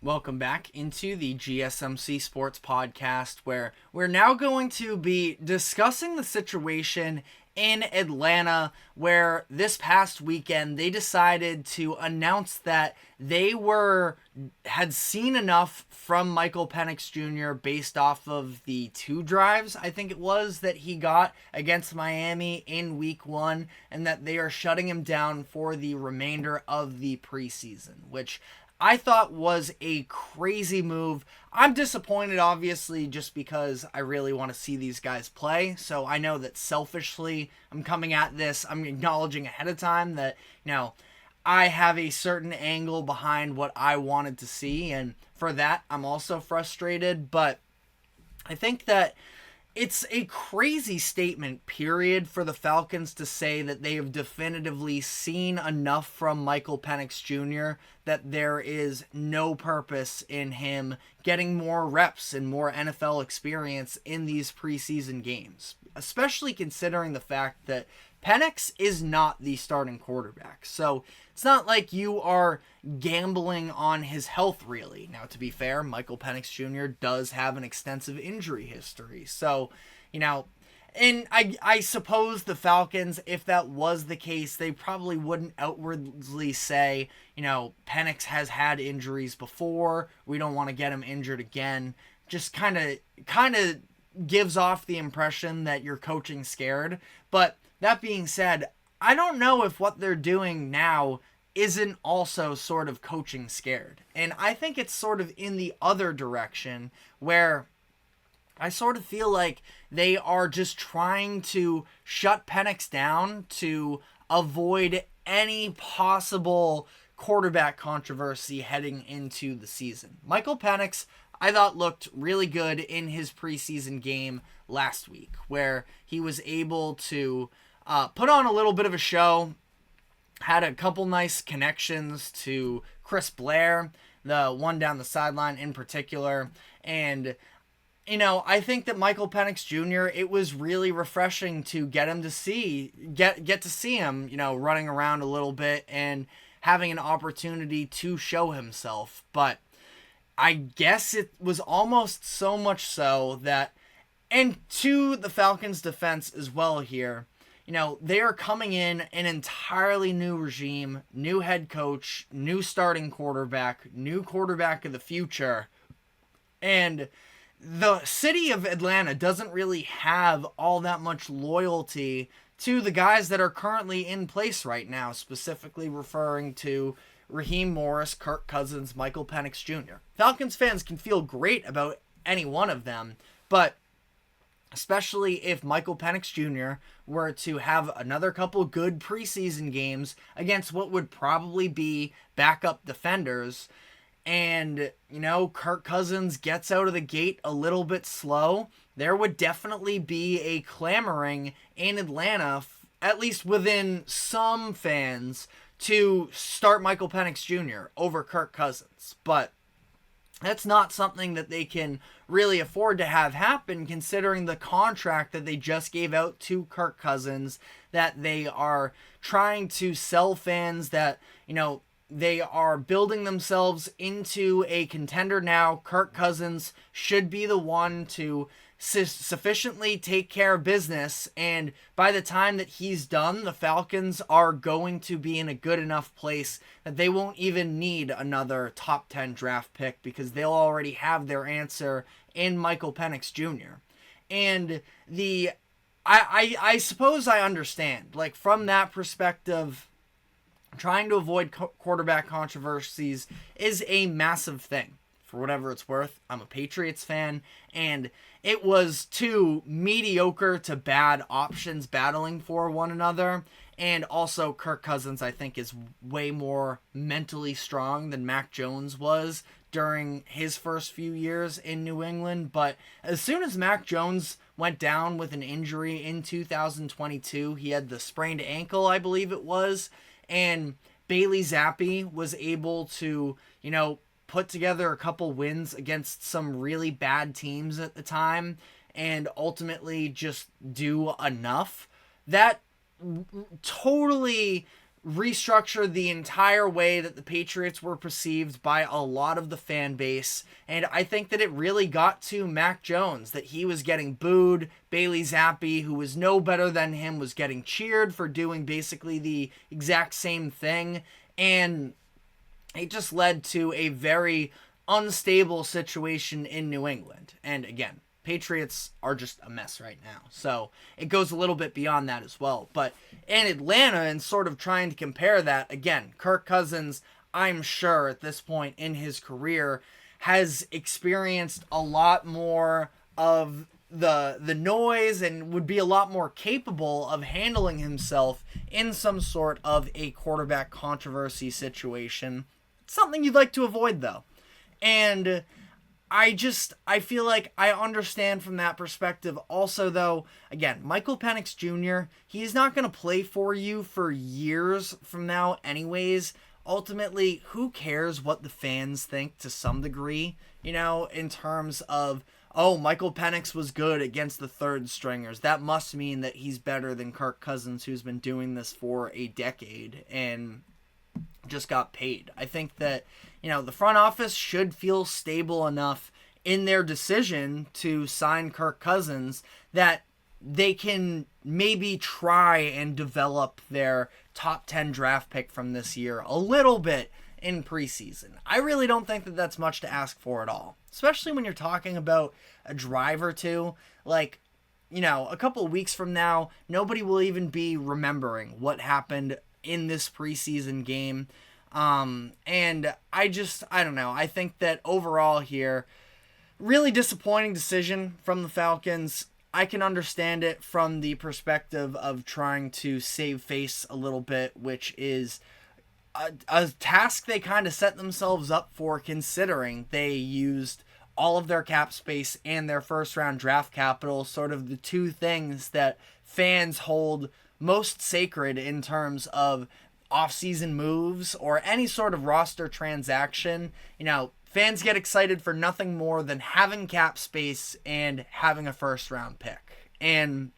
Welcome back into the GSMC Sports Podcast, where we're now going to be discussing the situation in Atlanta, where this past weekend they decided to announce that they had seen enough from Michael Penix Jr. based off of the 2 drives, I think it was, that he got against Miami in week 1, and that they are shutting him down for the remainder of the preseason, which I thought was a crazy move. I'm disappointed, obviously, just because I really want to see these guys play. So I know that selfishly, I'm coming at this, I'm acknowledging ahead of time that, I have a certain angle behind what I wanted to see. And for that, I'm also frustrated. But I think that it's a crazy statement, period, for the Falcons to say that they have definitively seen enough from Michael Penix Jr. that there is no purpose in him getting more reps and more NFL experience in these preseason games, especially considering the fact that Penix is not the starting quarterback. So it's not like you are gambling on his health, really. Now, to be fair, Michael Penix Jr. does have an extensive injury history. So, and I suppose the Falcons, if that was the case, they probably wouldn't outwardly say, Penix has had injuries before, we don't want to get him injured again. Just kind of gives off the impression that you're coaching scared. But that being said, I don't know if what they're doing now isn't also sort of coaching scared. And I think it's sort of in the other direction, where I sort of feel like they are just trying to shut Penix down to avoid any possible quarterback controversy heading into the season. Michael Penix, I thought, looked really good in his preseason game last week, where he was able to put on a little bit of a show, had a couple nice connections to Chris Blair, the one down the sideline in particular, and I think that Michael Penix Jr., it was really refreshing to get to see him, running around a little bit and having an opportunity to show himself. But I guess it was almost so much so that, and to the Falcons' defense as well here, they are coming in an entirely new regime, new head coach, new starting quarterback, new quarterback of the future, and the city of Atlanta doesn't really have all that much loyalty to the guys that are currently in place right now, specifically referring to Raheem Morris, Kirk Cousins, Michael Penix Jr. Falcons fans can feel great about any one of them, but especially if Michael Penix Jr. were to have another couple good preseason games against what would probably be backup defenders, and, Kirk Cousins gets out of the gate a little bit slow, there would definitely be a clamoring in Atlanta, at least within some fans, to start Michael Penix Jr. over Kirk Cousins. But that's not something that they can really afford to have happen, considering the contract that they just gave out to Kirk Cousins, that they are trying to sell fans that, they are building themselves into a contender now. Kirk Cousins should be the one to sufficiently take care of business, and by the time that he's done, the Falcons are going to be in a good enough place that they won't even need another top 10 draft pick, because they'll already have their answer in Michael Penix Jr. And I suppose I understand, like, from that perspective, trying to avoid quarterback controversies is a massive thing. For whatever it's worth, I'm a Patriots fan, and it was 2 mediocre to bad options battling for one another. And also, Kirk Cousins, I think, is way more mentally strong than Mac Jones was during his first few years in New England. But as soon as Mac Jones went down with an injury in 2022, he had the sprained ankle, I believe it was, and Bailey Zappi was able to, put together a couple wins against some really bad teams at the time and ultimately just do enough. That totally restructured the entire way that the Patriots were perceived by a lot of the fan base. And I think that it really got to Mac Jones, that he was getting booed. Bailey Zappi, who was no better than him, was getting cheered for doing basically the exact same thing. And it just led to a very unstable situation in New England. And again, Patriots are just a mess right now. So it goes a little bit beyond that as well. But in Atlanta, and sort of trying to compare that, again, Kirk Cousins, I'm sure at this point in his career, has experienced a lot more of the noise and would be a lot more capable of handling himself in some sort of a quarterback controversy situation. Something you'd like to avoid, though. And I feel like I understand from that perspective. Also, though, again, Michael Penix Jr., he's not going to play for you for years from now anyways. Ultimately, who cares what the fans think to some degree, in terms of, oh, Michael Penix was good against the third stringers. That must mean that he's better than Kirk Cousins, who's been doing this for a decade and just got paid. I think that, the front office should feel stable enough in their decision to sign Kirk Cousins that they can maybe try and develop their top 10 draft pick from this year a little bit in preseason. I really don't think that that's much to ask for at all, especially when you're talking about a drive or two. Like, a couple of weeks from now, nobody will even be remembering what happened in this preseason game. And I don't know. I think that overall here, really disappointing decision from the Falcons. I can understand it from the perspective of trying to save face a little bit, which is a task they kind of set themselves up for, considering they used all of their cap space and their first round draft capital, sort of the two things that fans hold most sacred in terms of off-season moves or any sort of roster transaction. Fans get excited for nothing more than having cap space and having a first round pick. And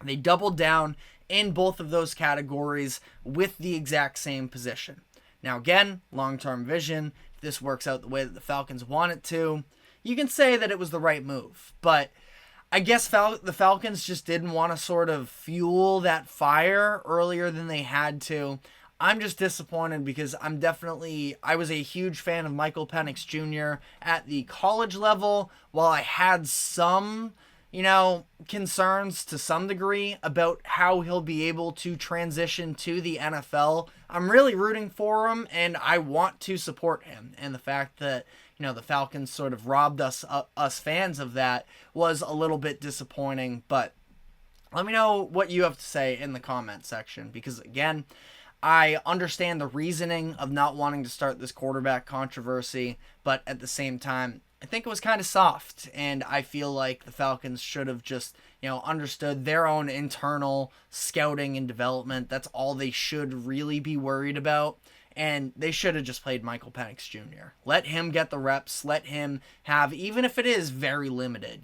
they doubled down in both of those categories with the exact same position. Now again, long-term vision, if this works out the way that the Falcons want it to, you can say that it was the right move. But I guess the Falcons just didn't want to sort of fuel that fire earlier than they had to. I'm just disappointed because I was a huge fan of Michael Penix Jr. at the college level. While I had some, concerns to some degree about how he'll be able to transition to the NFL, I'm really rooting for him and I want to support him. And the fact that, the Falcons sort of robbed us fans of that was a little bit disappointing. But let me know what you have to say in the comment section, because again, I understand the reasoning of not wanting to start this quarterback controversy, but at the same time, I think it was kind of soft, and I feel like the Falcons should have just, understood their own internal scouting and development. That's all they should really be worried about, and they should have just played Michael Penix Jr. Let him get the reps, let him have, even if it is very limited,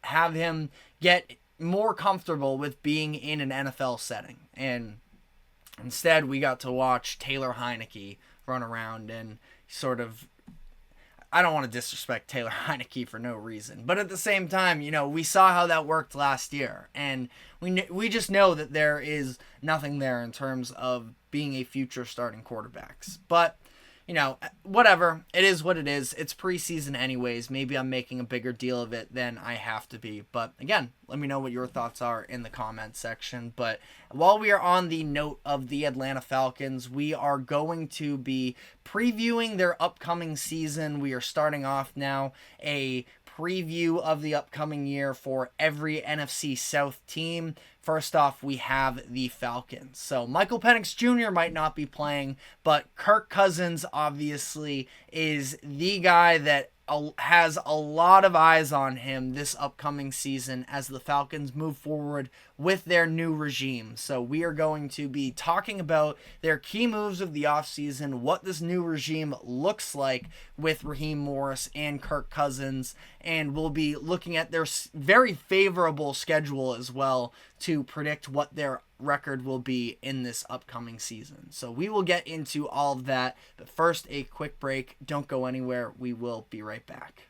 have him get more comfortable with being in an NFL setting. And instead, we got to watch Taylor Heineke run around and sort of, I don't want to disrespect Taylor Heineke for no reason, but at the same time, we saw how that worked last year, and we just know that there is nothing there in terms of being a future starting quarterbacks. But whatever. It is what it is. It's preseason anyways. Maybe I'm making a bigger deal of it than I have to be. But again, let me know what your thoughts are in the comment section. But while we are on the note of the Atlanta Falcons, we are going to be previewing their upcoming season. We are starting off now a preview of the upcoming year for every NFC South team. First off, we have the Falcons. So Michael Penix Jr. might not be playing, but Kirk Cousins obviously is the guy that has a lot of eyes on him this upcoming season as the Falcons move forward with their new regime. So we are going to be talking about their key moves of the offseason, what this new regime looks like with Raheem Morris and Kirk Cousins, and we'll be looking at their very favorable schedule as well to predict what their record will be in this upcoming season. So we will get into all of that, but first a quick break. Don't go anywhere. We will be right back.